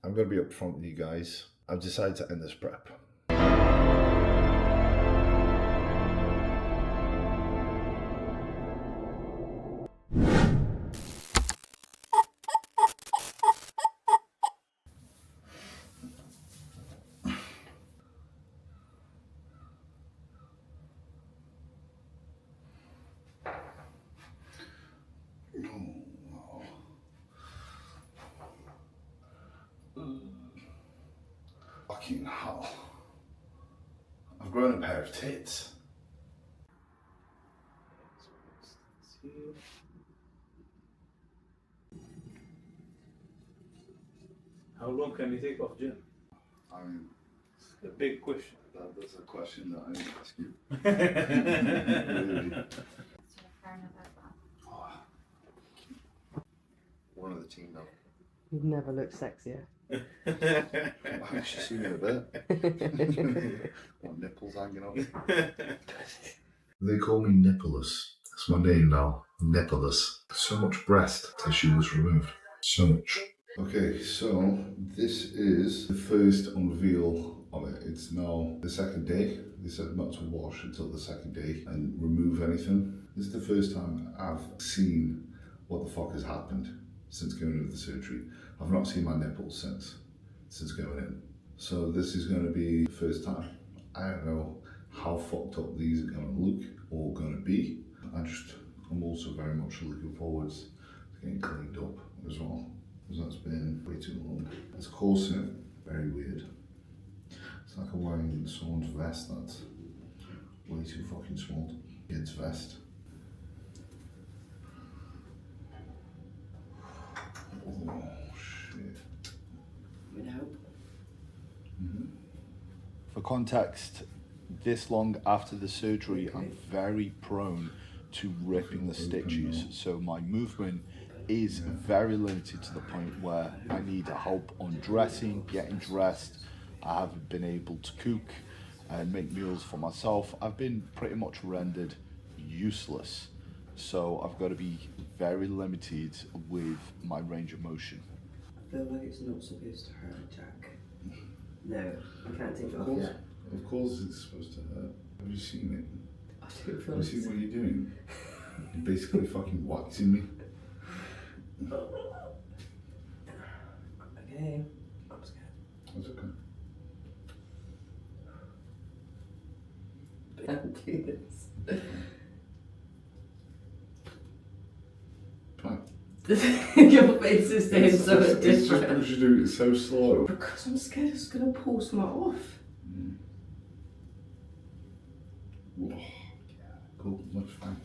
I'm going to be upfront with you guys. I've decided to end this prep. Fucking hell. I've grown a pair of tits. How long can you take off gym? I mean, A big question. that's a question that I didn't ask you. Really. One of the team though. You've never looked sexier. I've actually seen it a bit. Got nipples hanging off. They call me Nippolis. That's my name now. Nippolis. So much breast tissue was removed. So much. Okay, so this is the first unveil of it. It's now the second day. They said not to wash until the second day and remove anything. This is the first time I've seen what the fuck has happened since going into the surgery. I've not seen my nipples since going in. So this is going to be the first time. I don't know how fucked up these are going to look or going to be. I'm also very much looking forward to getting cleaned up as well, because that's been way too long. This corset, very weird. It's like I'm wearing someone's vest that's way too fucking small. Kid's vest. Oh shit. For context, this long after the surgery, I'm very prone to ripping the stitches. So my movement is very limited to the point where I need help undressing, getting dressed. I haven't been able to cook and make meals for myself. I've been pretty much rendered useless. So I've got to be very limited with my range of motion. I feel like it's not supposed to hurt, Jack. No, I can't take it off yet. Of course it's supposed to hurt. Have you seen it? I don't feel Have you seen what you're doing? You're basically fucking waxing me. Okay, I'm scared. That's okay. I can't do this. Fine. Your face is saying so much It's just different. because you do it so slow. Because I'm scared it's going to pull something off. Whoa. Cool, that's fine.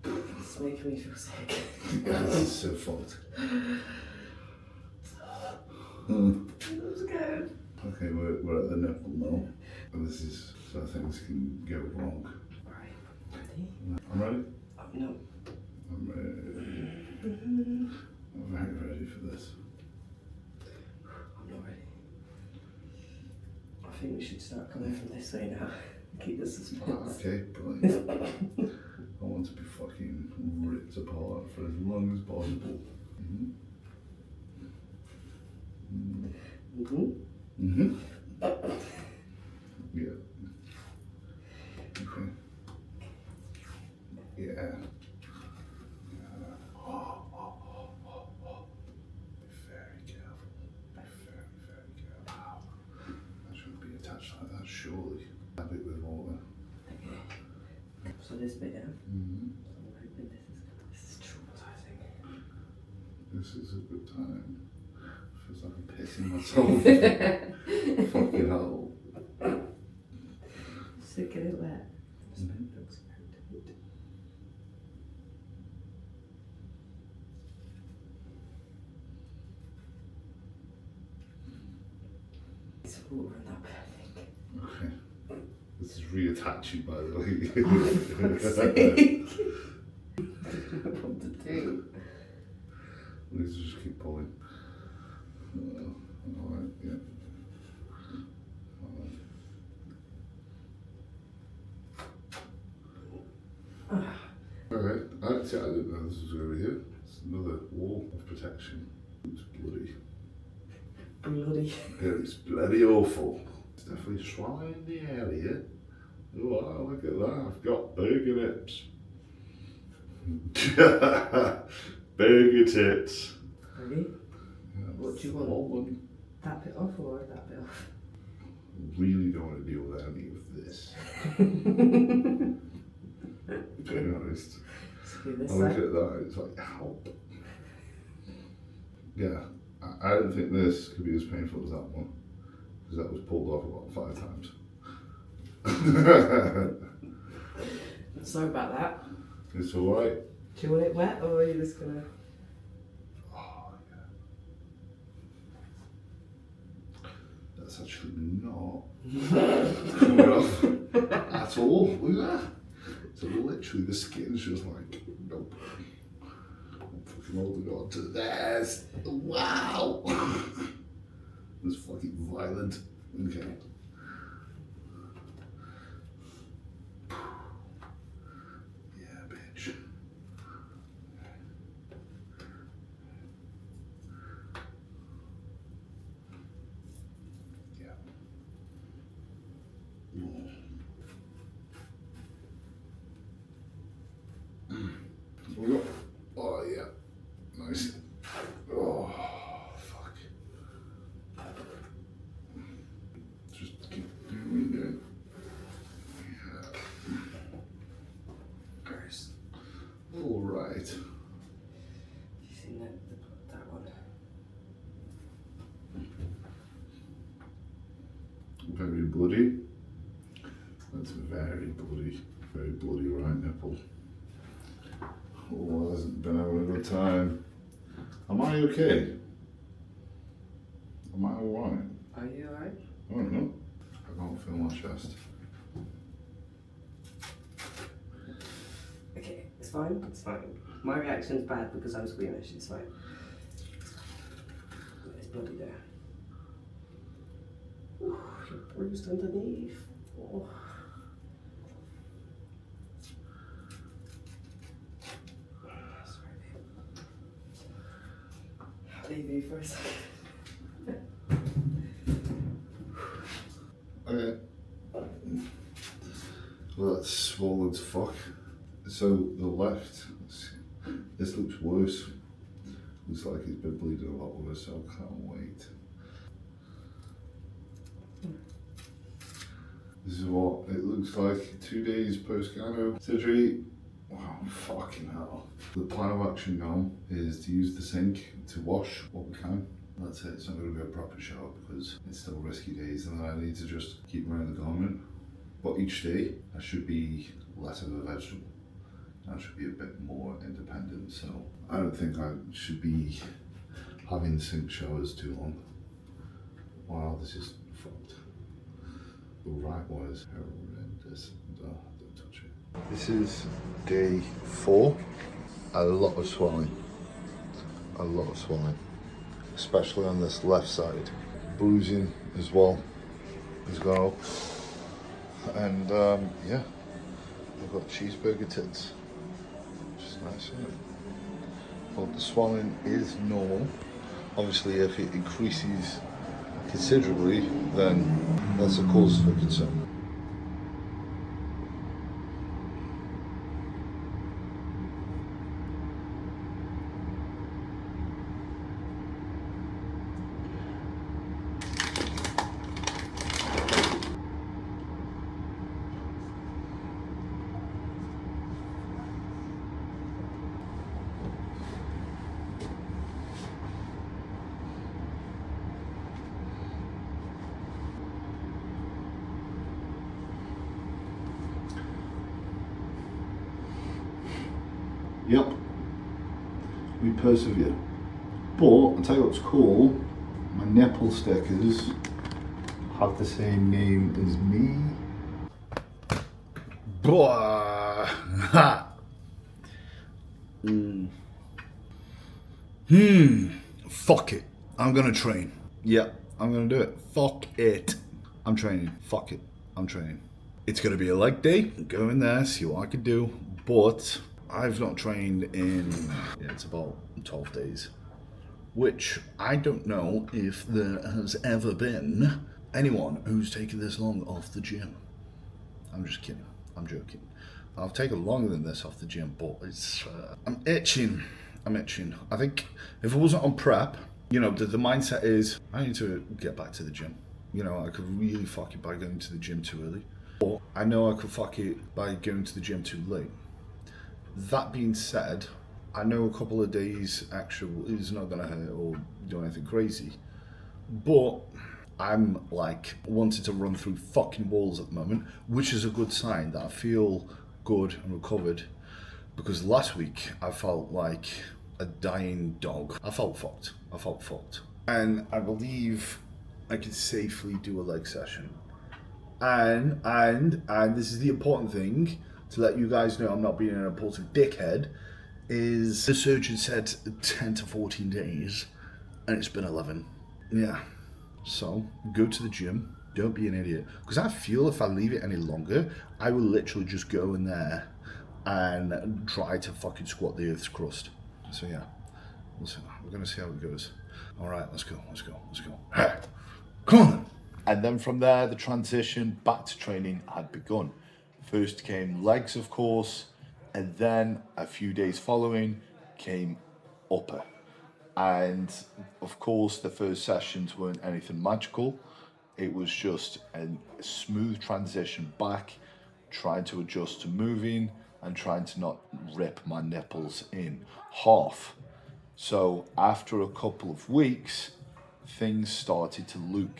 It's making me feel sick. This is so fucked. I'm scared. Okay, we're at the nipple now. And this is so things can go wrong. Alright, ready? I'm ready? No. I'm ready. I'm very ready for this. I'm not ready. I think we should start coming from this way now. Keep the suspense. Okay, brilliant. I want to be fucking ripped apart for as long as possible. Yeah. Okay. Yeah. Be very careful. Be very, very careful. I shouldn't be attached like that, surely. Dab it with water. Okay. So this bit, yeah? I'm hoping this is traumatizing. This is a good time. Feels like I'm pissing myself. Fucking hell. So get it wet. This bit looks very tight. It's water in that bit, I think. Okay. This is reattaching, by the way. For fuck's sake. I don't know what to do. Let's just keep pulling. Alright, yeah. Alright. Okay, actually I didn't know this was over here. It's another wall of protection. It's bloody. Bloody. It's bloody awful. It's definitely swelling in the area. Oh, wow, look at that. I've got burger nips. Burger tits. Ready? Yeah, What do you want? small one. That bit off or that bit off? Really don't want to deal with any of this. To be honest. Screw this I look side. at that, it's like, help. Yeah, I don't think this could be as painful as that one. Because that was pulled off about 5 times. Sorry about that. It's alright. Do you want it wet or are you just gonna? Oh, yeah. That's actually not coming off at all. Look at that. So literally the skin's just like, nope. I'm fucking holding on to this. Wow. It's fucking violent. Okay. Yeah, bitch. Yeah. Oh yeah, nice. Oh fuck. Just keep doing it. Yeah. Nice. All right. You seen that one? Very bloody. That's very bloody right nipple. Oh, hasn't been having a good time. Am I okay? Am I alright? Are you alright? I don't know. I can't feel my chest. Okay, it's fine. It's fine. My reaction's bad because I'm squeamish. It's fine. It's bloody there. Ooh, you're bruised underneath. Oh. I'll leave you for a second. Okay. Well, that's swollen as fuck. So the left, this looks worse. Looks like it's been bleeding a lot worse, so I can't wait. This is what it looks like 2 days post Gyno surgery. Wow, fucking hell. The plan of action now is to use the sink to wash what we can. That's it, it's not going to be a proper shower because it's still risky days and then I need to just keep wearing the garment. But each day I should be less of a vegetable. I should be a bit more independent, so I don't think I should be having sink showers too long. Wow, this is fucked. The right one is horrendous. Don't touch it. This is day 4. A lot of swelling. A lot of swelling. Especially on this left side. Bruising as well has gone up. And yeah, I've got cheeseburger tits. Which is nice, isn't it? But the swelling is normal. Obviously if it increases considerably, then that's a cause for concern. Yep, we persevere. But I'll tell you what's cool, my nipple stickers have the same name as me. Boah. Fuck it. I'm gonna train. Yep, I'm gonna do it. Fuck it. I'm training. Fuck it. I'm training. It's gonna be a leg day. Go in there, see what I can do. But I've not trained in, it's about 12 days, which I don't know if there has ever been anyone who's taken this long off the gym. I'm just kidding. I'm joking. I've taken longer than this off the gym, but it's, I'm itching. I think if it wasn't on prep, you know, the mindset is, I need to get back to the gym. You know, I could really fuck it by going to the gym too early. Or I know I could fuck it by going to the gym too late. That being said, I know a couple of days extra is not gonna hurt or do anything crazy. But I'm like wanting to run through fucking walls at the moment, which is a good sign that I feel good and recovered. Because last week I felt like a dying dog. I felt fucked. And I believe I can safely do a leg session. And this is the important thing to let you guys know I'm not being an impulsive dickhead, is the surgeon said 10 to 14 days and it's been 11. Yeah. So go to the gym. Don't be an idiot. Because I feel if I leave it any longer, I will literally just go in there and try to fucking squat the earth's crust. So yeah, we're gonna see how it goes. All right, let's go. Hey, come on. And then from there, the transition back to training had begun. First came legs, of course, and then a few days following came upper. And of course, the first sessions weren't anything magical. It was just a smooth transition back, trying to adjust to moving and trying to not rip my nipples in half. So after a couple of weeks, things started to look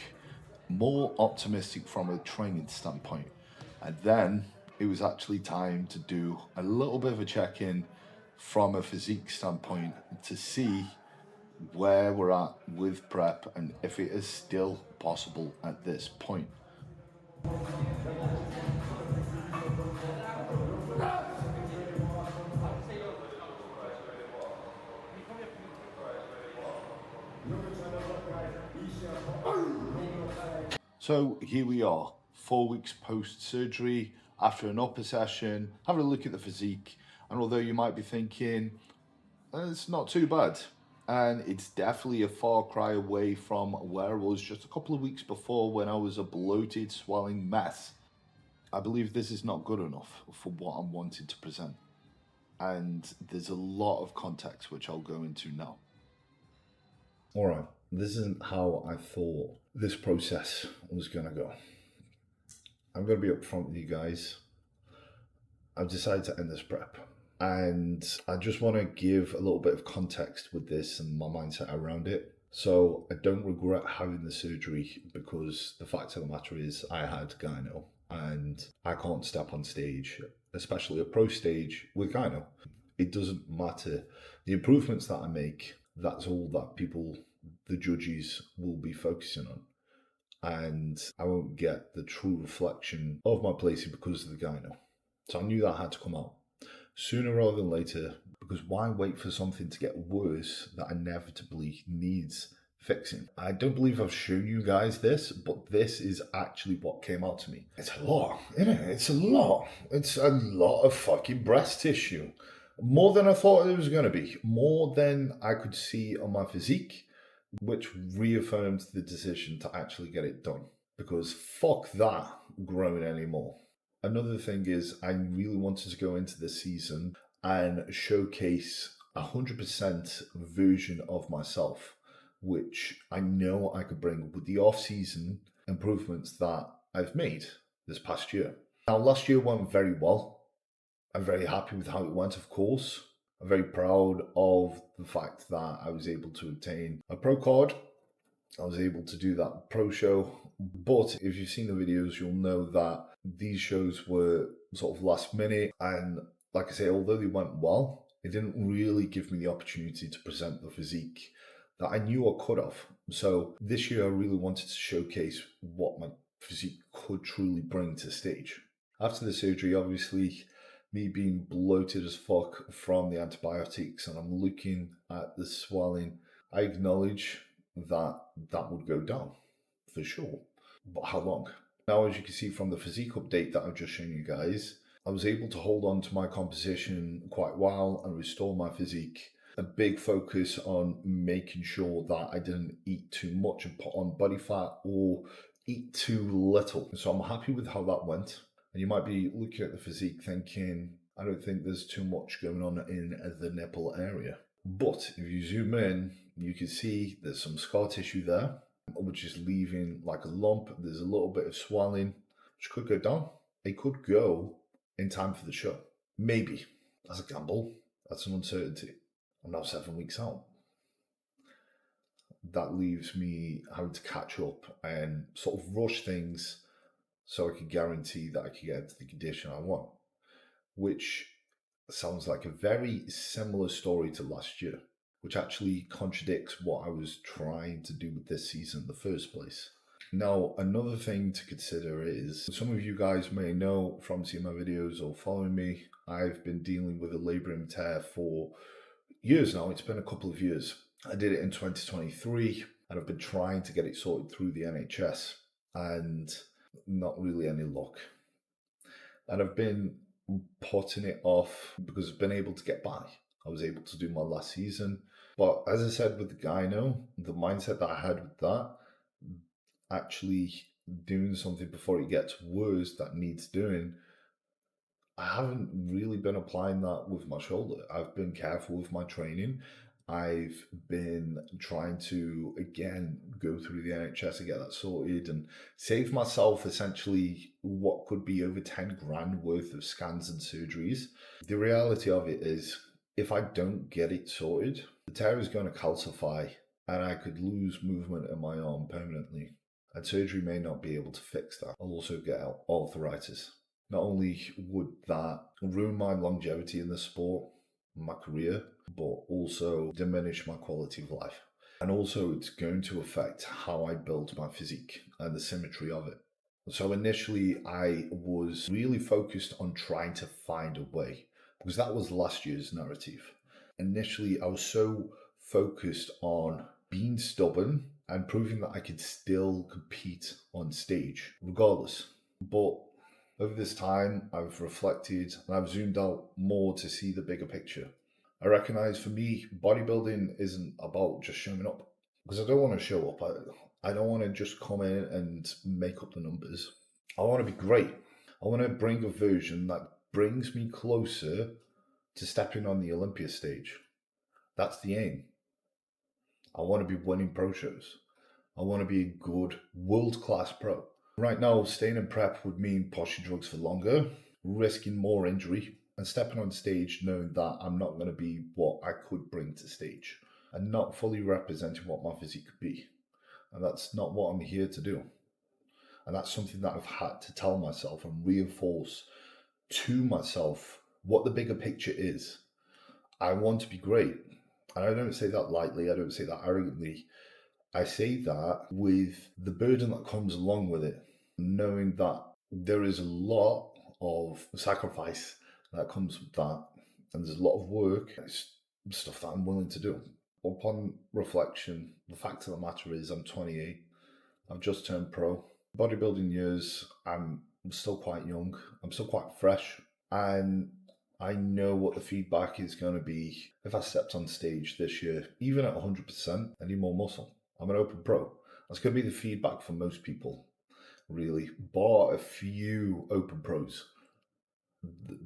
more optimistic from a training standpoint. And then it was actually time to do a little bit of a check-in from a physique standpoint to see where we're at with prep and if it is still possible at this point. So here we are, 4 weeks post-surgery, after an upper session, having a look at the physique, and although you might be thinking, it's not too bad, and it's definitely a far cry away from where I was just a couple of weeks before when I was a bloated, swelling mess. I believe this is not good enough for what I'm wanting to present. And there's a lot of context which I'll go into now. All right, this isn't how I thought this process was gonna go. I'm gonna be upfront with you guys. I've decided to end this prep. And I just want to give a little bit of context with this and my mindset around it. So I don't regret having the surgery because the fact of the matter is I had gyno and I can't step on stage, especially a pro stage with gyno. It doesn't matter. The improvements that I make, that's all that people, the judges, will be focusing on. And I won't get the true reflection of my placing because of the gyno. So I knew that had to come out sooner rather than later, because why wait for something to get worse that inevitably needs fixing? I don't believe I've shown you guys this, but this is actually what came out to me. It's a lot, isn't it? It's a lot. It's a lot of fucking breast tissue. More than I thought it was going to be. More than I could see on my physique, which reaffirmed the decision to actually get it done. Because fuck that growing anymore. Another thing is I really wanted to go into this season and showcase 100% version of myself, which I know I could bring with the off-season improvements that I've made this past year. Now, last year went very well. I'm very happy with how it went, of course. I'm very proud of the fact that I was able to obtain a pro card. I was able to do that pro show. But if you've seen the videos, you'll know that these shows were sort of last minute. And like I say, although they went well, it didn't really give me the opportunity to present the physique that I knew I could have. So this year I really wanted to showcase what my physique could truly bring to stage. After the surgery, obviously, me being bloated as fuck from the antibiotics and I'm looking at the swelling, I acknowledge that that would go down for sure. But how long? Now, as you can see from the physique update that I've just shown you guys, I was able to hold on to my composition quite well and restore my physique. A big focus on making sure that I didn't eat too much and put on body fat or eat too little. So I'm happy with how that went. And you might be looking at the physique thinking, I don't think there's too much going on in the nipple area. But if you zoom in, you can see there's some scar tissue there, which is leaving like a lump. There's a little bit of swelling, which could go down. It could go in time for the show. Maybe. That's a gamble. That's an uncertainty. I'm now 7 weeks out. That leaves me having to catch up and sort of rush things so I can guarantee that I can get to the condition I want, which sounds like a very similar story to last year, which actually contradicts what I was trying to do with this season in the first place. Now, another thing to consider is, some of you guys may know from seeing my videos or following me, I've been dealing with a labrum tear for years now. It's been a couple of years. I did it in 2023 and I've been trying to get it sorted through the NHS and not really any luck. And I've been putting it off because I've been able to get by. I was able to do my last season. But as I said with the gyno, the mindset that I had with that, actually doing something before it gets worse that needs doing, I haven't really been applying that with my shoulder. I've been careful with my training. I've been trying to, again, go through the NHS and get that sorted and save myself essentially what could be over 10 grand worth of scans and surgeries. The reality of it is, if I don't get it sorted, the tear is going to calcify and I could lose movement in my arm permanently. And surgery may not be able to fix that. I'll also get arthritis. Not only would that ruin my longevity in the sport, my career, but also diminish my quality of life. And also it's going to affect how I build my physique and the symmetry of it. So initially I was really focused on trying to find a way, because that was last year's narrative. Initially I was so focused on being stubborn and proving that I could still compete on stage regardless. But over this time, I've reflected and I've zoomed out more to see the bigger picture. I recognize for me, bodybuilding isn't about just showing up, because I don't want to show up. I don't want to just come in and make up the numbers. I want to be great. I want to bring a version that brings me closer to stepping on the Olympia stage. That's the aim. I want to be winning pro shows. I want to be a good world-class pro. Right now, staying in prep would mean pushing drugs for longer, risking more injury, and stepping on stage knowing that I'm not going to be what I could bring to stage, and not fully representing what my physique could be. And that's not what I'm here to do. And that's something that I've had to tell myself and reinforce to myself what the bigger picture is. I want to be great. And I don't say that lightly, I don't say that arrogantly. I say that with the burden that comes along with it, knowing that there is a lot of sacrifice that comes with that, and there's a lot of work. It's stuff that I'm willing to do. Upon reflection, the fact of the matter is I'm 28. I've just turned pro. Bodybuilding years, I'm still quite young. I'm still quite fresh. And I know what the feedback is going to be if I stepped on stage this year, even at 100%, I need more muscle. I'm an open pro. That's going to be the feedback for most people, really. Bar a few open pros,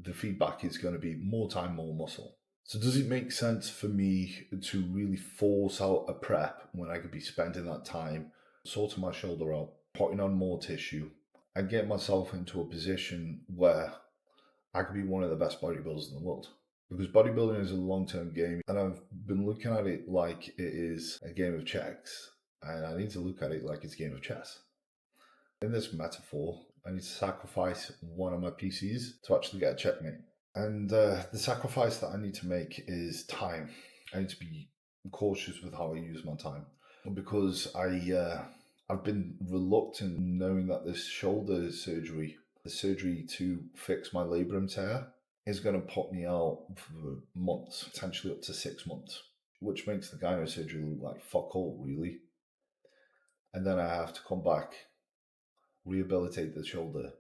the feedback is going to be more time, more muscle. So does it make sense for me to really force out a prep when I could be spending that time sorting my shoulder out, putting on more tissue, and get myself into a position where I could be one of the best bodybuilders in the world? Because bodybuilding is a long-term game, and I've been looking at it like it is a game of chess, and I need to look at it like it's a game of chess. In this metaphor, I need to sacrifice one of my PCs to actually get a checkmate. And the sacrifice that I need to make is time. I need to be cautious with how I use my time, because I've been reluctant knowing that this shoulder surgery, the surgery to fix my labrum tear, is going to put me out for months, potentially up to 6 months, which makes the gyno surgery look like fuck all, really. And then I have to come back, rehabilitate the shoulder,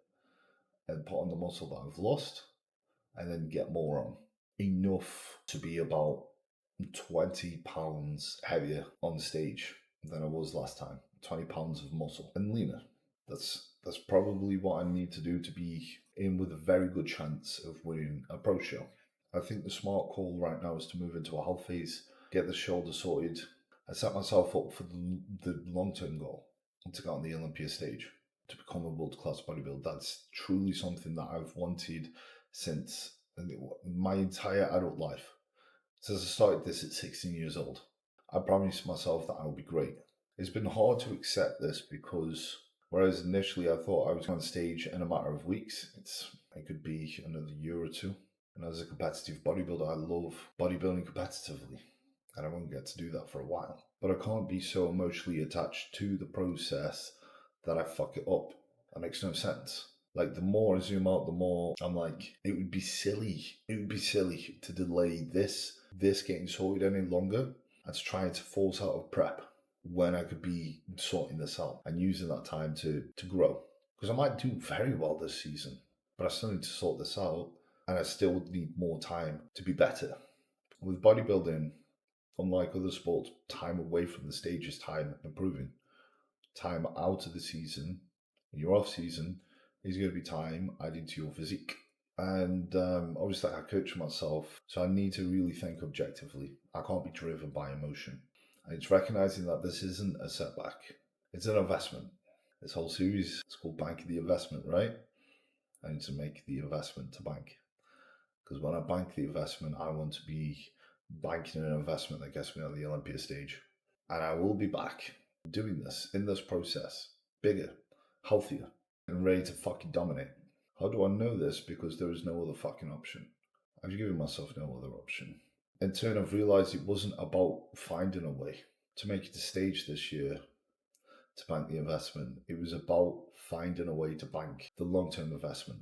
and put on the muscle that I've lost, and then get more on. Enough to be about 20 pounds heavier on stage than I was last time. 20 pounds of muscle and leaner. That's probably what I need to do to be in with a very good chance of winning a pro show. I think the smart call right now is to move into a health phase, get the shoulder sorted. I set myself up for the long-term goal to get on the Olympia stage, to become a world-class bodybuilder. That's truly something that I've wanted since my entire adult life. Since I started this at 16 years old. I promised myself that I would be great. It's been hard to accept this because whereas initially I thought I was on stage in a matter of weeks, it could be another year or two. And as a competitive bodybuilder, I love bodybuilding competitively. And I won't get to do that for a while. But I can't be so emotionally attached to the process that I fuck it up. That makes no sense. Like, the more I zoom out, the more I'm like, it would be silly. It would be silly to delay this getting sorted any longer and to try to force out of prep when I could be sorting this out and using that time to grow. Because I might do very well this season, but I still need to sort this out and I still need more time to be better. With bodybuilding, unlike other sports, time away from the stage is time improving. Time out of the season, your off season, is going to be time adding to your physique. And obviously, I coach myself, so I need to really think objectively. I can't be driven by emotion. And it's recognizing that this isn't a setback, it's an investment. This whole series is called Bank the Investment, right? I need to make the investment to bank. Because when I bank the investment, I want to be banking an investment that gets me on the Olympia stage. And I will be back doing this in this process, bigger, healthier, and ready to fucking dominate. How do I know this? Because there is no other fucking option. I've given myself no other option. In turn, I've realised it wasn't about finding a way to make it to stage this year to bank the investment. It was about finding a way to bank the long-term investment.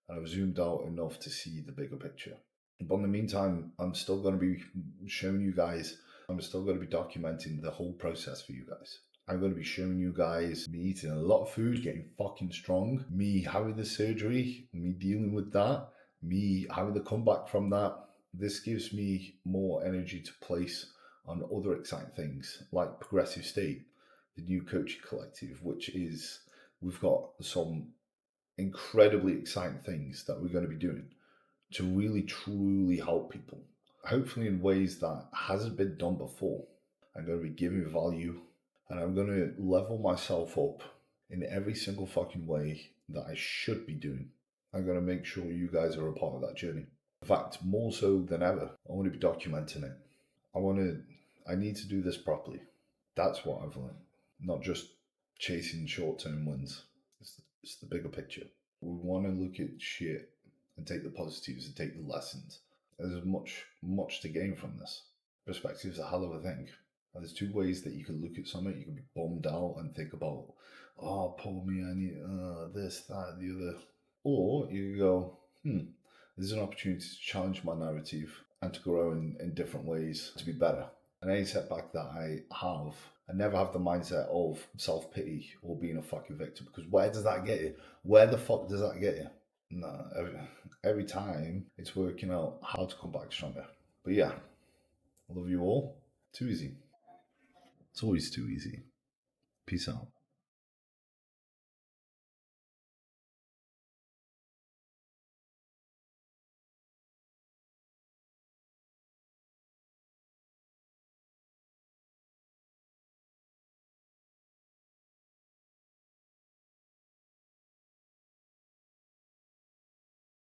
And I've zoomed out enough to see the bigger picture. But in the meantime, I'm still going to be showing you guys, I'm still going to be documenting the whole process for you guys. I'm going to be showing you guys me eating a lot of food, getting fucking strong, me having the surgery, me dealing with that, me having the comeback from that. This gives me more energy to place on other exciting things like Progressive State, the new coaching collective, which is, we've got some incredibly exciting things that we're going to be doing to really truly help people, hopefully in ways that hasn't been done before. I'm going to be giving value and I'm going to level myself up in every single fucking way that I should be doing. I'm going to make sure you guys are a part of that journey. In fact, more so than ever, I want to be documenting it. I need to do this properly. That's what I've learned. Not just chasing short-term wins. It's the bigger picture. We want to look at shit and take the positives and take the lessons. There's much to gain from this. Perspective is a hell of a thing. And there's two ways that you can look at something. You can be bummed out and think about, oh, poor me, I need this, that, the other. Or you can go, there's an opportunity to challenge my narrative and to grow in different ways to be better. And any setback that I have, I never have the mindset of self-pity or being a fucking victim, because where does that get you? Where the fuck does that get you? No, every time it's working out how to come back stronger. But yeah, I love you all. Too easy. It's always too easy. Peace out.